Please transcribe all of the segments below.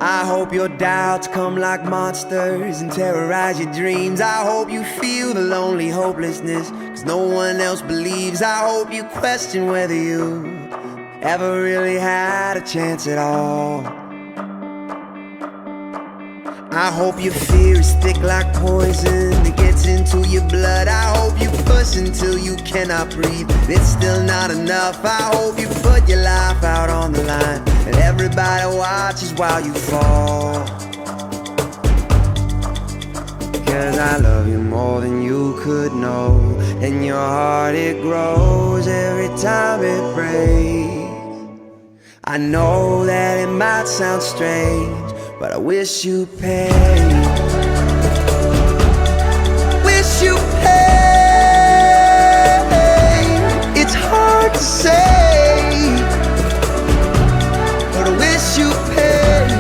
I hope your doubts come like monsters and terrorize your dreams. I hope you feel the lonely hopelessness, cause no one else believes. I hope you question whether you ever really had a chance at all. I hope your fear is thick like poison that gets into your blood. I hope you push until you cannot breathe, it's still not enough. I hope you put your life out on the line and everybody watches while you fall. Cause I love you more than you could know, and your heart it grows every time it breaks. I know that it might sound strange, but I wish you pain. Wish you pain. It's hard to say, but I wish you pain.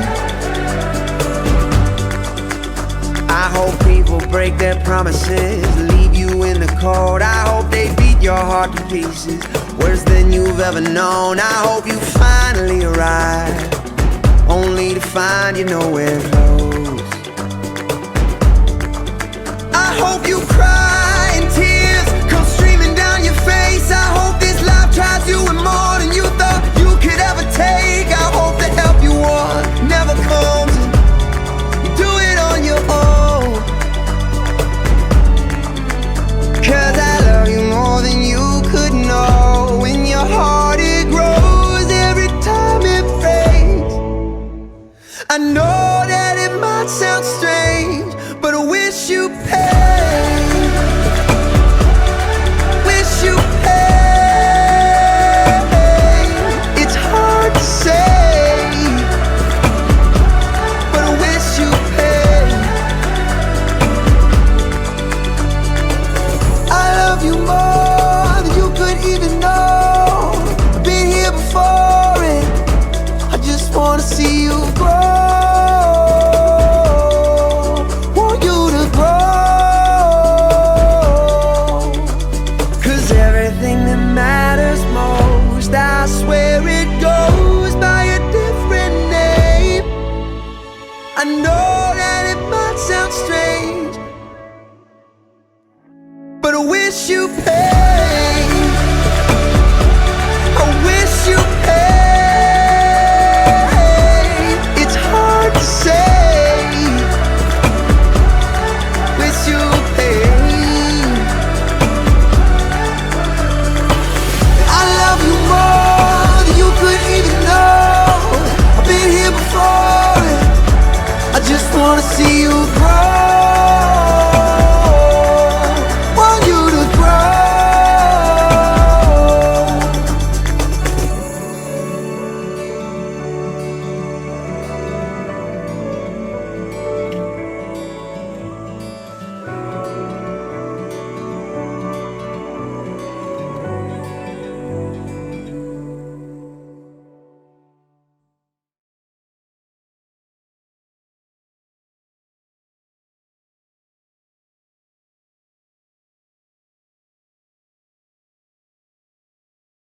I hope people break their promises, leave you in the cold. I hope they beat your heart to pieces, worse than you've ever known. I hope you finally arrive, only to find you nowhere close. I hope you cry and tears come streaming down your face. I hope this life tries you and more than you thought you could ever take. I hope the help you want never comes and you do it on your own. Cause I love you more than you could know, when your heart it grows every time it breaks. I know